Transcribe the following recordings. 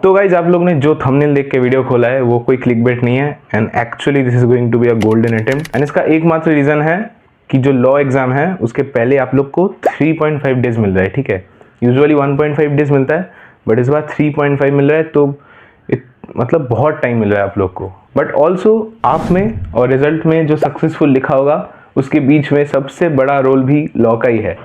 तो गाइज आप लोग ने जो थंबनेल देख के वीडियो खोला है वो कोई क्लिकबेट नहीं है and actually this is going to be a golden attempt and इसका एकमात्र रीजन है कि जो लॉ एग्जाम है उसके पहले आप लोग को 3.5 डेज मिल रहा है। ठीक है, यूजुअली 1.5 डेज मिलता है बट इस बार 3.5 मिल रहा है, तो मतलब बहुत टाइम मिल रहा है आप लोग को। बट ऑल्सो आप में और रिजल्ट में जो सक्सेसफुल लिखा होगा उसके बीच में सबसे बड़ा रोल भी लॉ का ही है,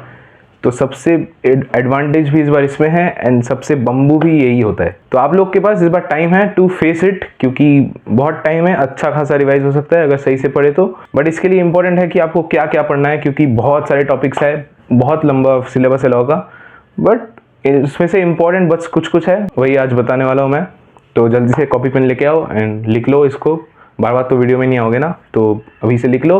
तो सबसे एडवांटेज भी इस बार इसमें है एंड सबसे बम्बू भी यही होता है। तो आप लोग के पास इस बार टाइम है टू फेस इट, क्योंकि बहुत टाइम है, अच्छा खासा रिवाइज हो सकता है अगर सही से पढ़े तो। बट इसके लिए इंपॉर्टेंट है कि आपको क्या क्या पढ़ना है, क्योंकि बहुत सारे टॉपिक्स है, बहुत लंबा सिलेबस है लॉ का। बट इसमें से इंपॉर्टेंट बस कुछ कुछ है, वही आज बताने वाला हूँ मैं। तो जल्दी से कॉपी पेन लेके आओ एंड लिख लो इसको। बार बार तो वीडियो में नहीं आओगे ना, तो अभी से लिख लो,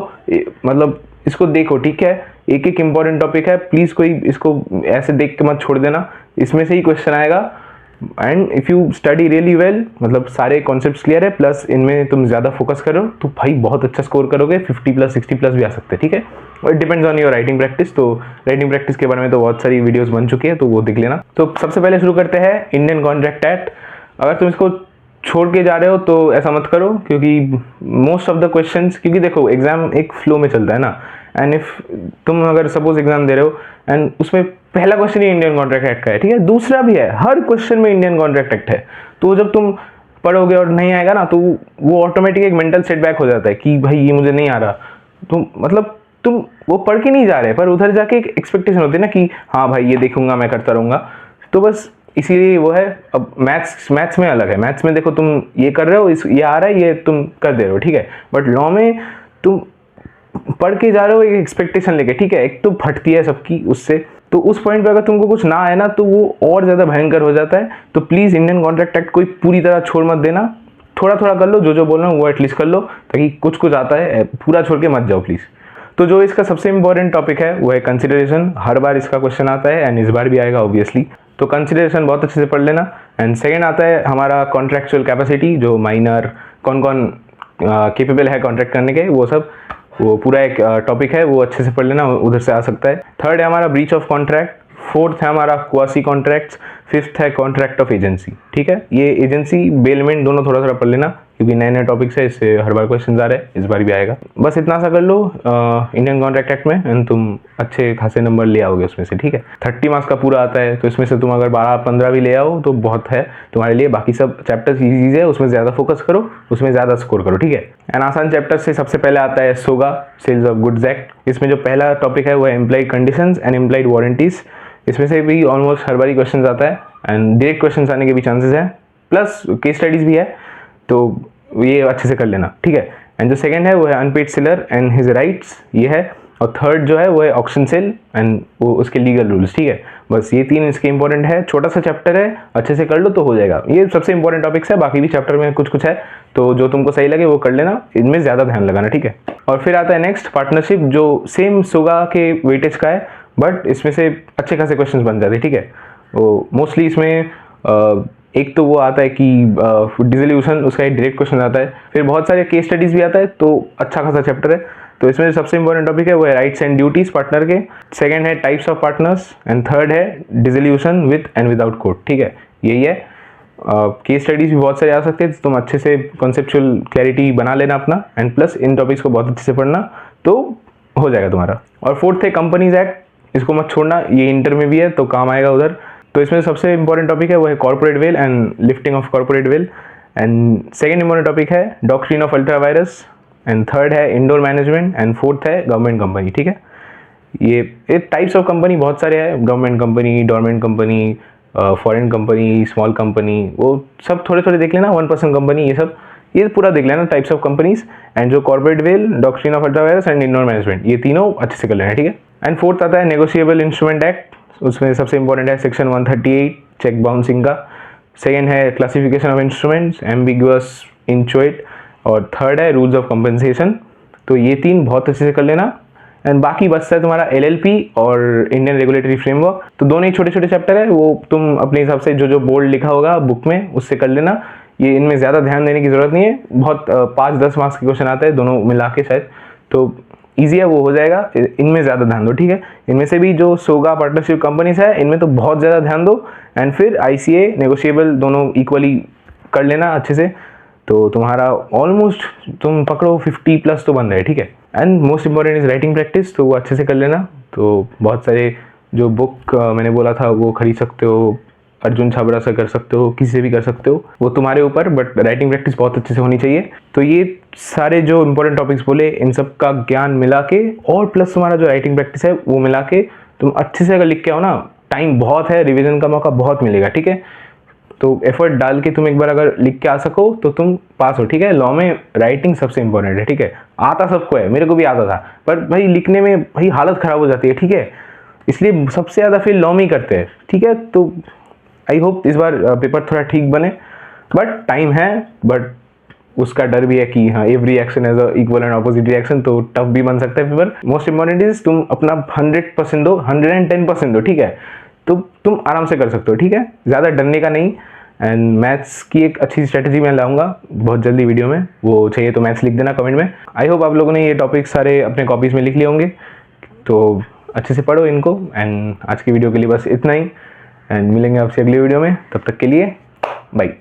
मतलब इसको देखो। ठीक है, एक एक इंपॉर्टेंट टॉपिक है, प्लीज कोई इसको ऐसे देख के मत छोड़ देना, इसमें से ही क्वेश्चन आएगा। And if you study really well, मतलब सारे कॉन्सेप्ट्स क्लियर है प्लस इनमें तुम ज्यादा फोकस करो तो भाई बहुत अच्छा स्कोर करोगे, 50+ 60+ भी आ सकते हैं। ठीक है, और depends on your writing practice. तो राइटिंग प्रैक्टिस के बारे में तो बहुत सारी वीडियोस बन चुकी है, तो वो देख लेना। तो सबसे पहले शुरू करते हैं इंडियन कॉन्ट्रैक्ट एक्ट। अगर तुम इसको छोड़ के जा रहे हो तो ऐसा मत करो, क्योंकि मोस्ट ऑफ द क्वेश्चंस, क्योंकि देखो एग्जाम एक फ्लो में चलता है ना, एंड इफ तुम अगर सपोज एग्जाम दे रहे हो एंड उसमें पहला क्वेश्चन ही इंडियन कॉन्ट्रैक्ट एक्ट का है, ठीक है, दूसरा भी है, हर क्वेश्चन में इंडियन कॉन्ट्रैक्ट एक्ट है, तो जब तुम पढ़ोगे और नहीं आएगा ना तो वो ऑटोमेटिक एक मेंटल सेटबैक हो जाता है कि भाई ये मुझे नहीं आ रहा। तो मतलब तुम वो पढ़ के नहीं जा रहे, पर उधर जाके एक एक्सपेक्टेशन होती है ना कि हाँ भाई ये देखूंगा, मैं करता रहूंगा, तो बस इसीलिए वो है। अब मैथ्स में अलग है, मैथ्स में देखो तुम ये कर रहे हो, ये आ रहा है, ये तुम कर दे रहे हो, ठीक है। बट लॉ में तुम पढ़ के जा रहे हो एक एक्सपेक्टेशन लेके, ठीक है, एक तो फटती है सबकी उससे, तो उस पॉइंट पे अगर तुमको कुछ ना आए ना तो वो और ज्यादा भयंकर हो जाता है। तो प्लीज इंडियन कॉन्ट्रैक्ट एक्ट कोई पूरी तरह छोड़ मत देना, थोड़ा थोड़ा कर लो, जो बोल रहा हूँ वो एटलीस्ट कर लो, ताकि कुछ कुछ आता है, पूरा छोड़ के मत जाओ प्लीज। तो जो इसका सबसे इंपॉर्टेंट टॉपिक है वो है कंसिडरेशन। हर बार इसका क्वेश्चन आता है एंड इस बार भी आएगा ऑब्वियसली, तो कंसिडरेशन बहुत अच्छे से पढ़ लेना। एंड सेकेंड आता है हमारा कॉन्ट्रेक्चुअल कैपेसिटी, जो माइनर कौन कौन केपेबल है कॉन्ट्रैक्ट करने के, वो सब, वो पूरा एक टॉपिक है, वो अच्छे से पढ़ लेना, उधर से आ सकता है। थर्ड है हमारा ब्रीच ऑफ कॉन्ट्रैक्ट, फोर्थ है हमारा क्वासी कॉन्ट्रैक्ट्स, फिफ्थ है कॉन्ट्रैक्ट ऑफ एजेंसी। ठीक है, ये एजेंसी बेलमेंट दोनों थोड़ा थोड़ा पढ़ लेना, क्योंकि नए नए टॉपिक्स है, इससे हर बार क्वेश्चन आ रहे हैं, इस बार भी आएगा। बस इतना सा कर लो इंडियन कॉन्ट्रैक्ट एक्ट में एंड तुम अच्छे खासे नंबर ले आओगे उसमें से। ठीक है, 30 मार्क्स का पूरा आता है, तो इसमें से तुम अगर 12-15 भी ले आओ तो बहुत है तुम्हारे लिए। बाकी सब चैप्टर्स इजी है, उसमें ज्यादा फोकस करो, उसमें ज्यादा स्कोर करो। ठीक है, एंड आसान चैप्टर से सबसे पहले आता है सोगा, सेल्स ऑफ गुड्स एक्ट। इसमें जो पहला टॉपिक है वो है employed conditions and employed warranties. इसमें से भी ऑलमोस्ट हर बारी क्वेश्चन आता है एंड डायरेक्ट क्वेश्चन आने के भी चांसेस है, प्लस केस स्टडीज भी है, तो ये अच्छे से कर लेना। ठीक है, एंड जो सेकंड है वो है unpaid seller and his rights, ये है। और थर्ड जो है वो है ऑक्शन सेल एंड वो उसके लीगल रूल्स। ठीक है, बस ये तीन इसके इंपॉर्टेंट है, छोटा सा चैप्टर है, अच्छे से कर लो तो हो जाएगा। ये सबसे इंपॉर्टेंट टॉपिक्स है, बाकी भी चैप्टर में कुछ कुछ है, तो जो तुमको सही लगे वो कर लेना, इनमें ज्यादा ध्यान लगाना। ठीक है, और फिर आता है नेक्स्ट पार्टनरशिप, जो सेम सोगा के वेटेज का है, बट इसमें से अच्छे खासे क्वेश्चन बन जाते हैं। ठीक है, वो मोस्टली इसमें एक तो वो आता है कि डिसोल्यूशन, उसका एक डायरेक्ट क्वेश्चन आता है, फिर बहुत सारे केस स्टडीज भी आता है, तो अच्छा खासा चैप्टर है। तो इसमें सबसे इंपॉर्टेंट टॉपिक है वो है राइट्स एंड ड्यूटीज पार्टनर के, सेकंड है types of partners and third है dissolution with and without court. ठीक है, यही है। केस स्टडीज भी बहुत सारे आ सकते हैं, तुम अच्छे से कॉन्सेप्चुअल क्लैरिटी बना लेना अपना, एंड प्लस इन टॉपिक्स को बहुत अच्छे से पढ़ना, तो हो जाएगा तुम्हारा। और फोर्थ है कंपनीज एक्ट, इसको मत छोड़ना, ये इंटर में भी है तो काम आएगा उधर। तो इसमें सबसे इंपॉर्टेंट टॉपिक है वो है corporate veil and lifting of corporate veil, and second important topic है doctrine of ultra vires, and third है इंडोर मैनेजमेंट, एंड फोर्थ है गवर्नमेंट कंपनी। ठीक है, ये टाइप्स ऑफ कंपनी बहुत सारे हैं, government company, dormant company, foreign company, small company, वो सब थोड़े थोड़े देख लेना, 1% कंपनी, ये सब ये पूरा देख लेना, टाइप्स ऑफ कंपनीज। एंड जो corporate veil, doctrine of ultra vires and indoor management, ये तीनों अच्छे से कर लेना। ठीक है, एंड फोर्थ आता है नेगोशिएबल इंस्ट्रूमेंट एक्ट, उसमें सबसे इंपॉर्टेंट है सेक्शन 138 चेक बाउंसिंग का, सेकेंड है क्लासिफिकेशन ऑफ इंस्ट्रूमेंट्स, एम्बिगुअस इंचोइट, और थर्ड है रूल्स ऑफ कंपनसेशन। तो ये तीन बहुत अच्छे से कर लेना, एंड बाकी बचता है तुम्हारा एलएलपी और इंडियन रेगुलेटरी फ्रेमवर्क, तो दोनों ही छोटे छोटे चैप्टर है, वो तुम अपने हिसाब से जो जो बोर्ड लिखा होगा बुक में उससे कर लेना। ये इनमें ज़्यादा ध्यान देने की जरूरत नहीं है, बहुत 5-10 मार्क्स के क्वेश्चन आते हैं दोनों मिला के शायद, तो ईजी है वो हो जाएगा, इनमें ज़्यादा ध्यान दो, ठीक है। इनमें से भी जो सोगा पार्टनरशिप कंपनीज है इनमें तो बहुत ज़्यादा ध्यान दो, एंड फिर ICA नेगोशिएबल दोनों इक्वली कर लेना अच्छे से, तो तुम्हारा ऑलमोस्ट तुम पकड़ो 50+ तो बन रहे, ठीक है। And most important is writing practice, तो वो अच्छे से कर लेना। तो बहुत सारे जो बुक मैंने बोला था वो खरीद सकते हो, अर्जुन छाबड़ा से कर सकते हो, किसी से भी कर सकते हो, वो तुम्हारे ऊपर, बट राइटिंग प्रैक्टिस बहुत अच्छे से होनी चाहिए। तो ये सारे जो इंपॉर्टेंट टॉपिक्स बोले इन सब का ज्ञान मिला के और प्लस तुम्हारा जो राइटिंग प्रैक्टिस है वो मिला के तुम अच्छे से अगर लिख के आओ ना, टाइम बहुत है, रिविजन का मौका बहुत मिलेगा, ठीक है। तो एफर्ट डाल के तुम एक बार अगर लिख के आ सको तो तुम पास हो, ठीक है। लॉ में राइटिंग सबसे इंपॉर्टेंट है, ठीक है। आता सबको है, मेरे को भी आता था, पर भाई लिखने में भाई हालत खराब हो जाती है, ठीक है। इसलिए सबसे ज़्यादा फिर लॉ में ही करते हैं, ठीक है। तो आई होप इस बार पेपर थोड़ा ठीक बने, बट टाइम है, बट उसका डर भी है कि हाँ every action as a equal and opposite reaction, तो टफ भी बन सकता है पेपर। मोस्ट इंपॉर्टेंट इज तुम अपना 100% दो, 110% दो, ठीक है। तो तुम आराम से कर सकते हो, ठीक है, ज़्यादा डरने का नहीं। एंड मैथ्स की एक अच्छी स्ट्रेटजी मैं लाऊंगा बहुत जल्दी वीडियो में, वो चाहिए तो मैथ्स लिख देना कमेंट में। आई होप आप लोगों ने ये टॉपिक सारे अपने कॉपीज़ में लिख लिए होंगे, तो अच्छे से पढ़ो इनको। एंड आज की वीडियो के लिए बस इतना ही, एंड मिलेंगे आपसे अगली वीडियो में, तब तक के लिए बाय।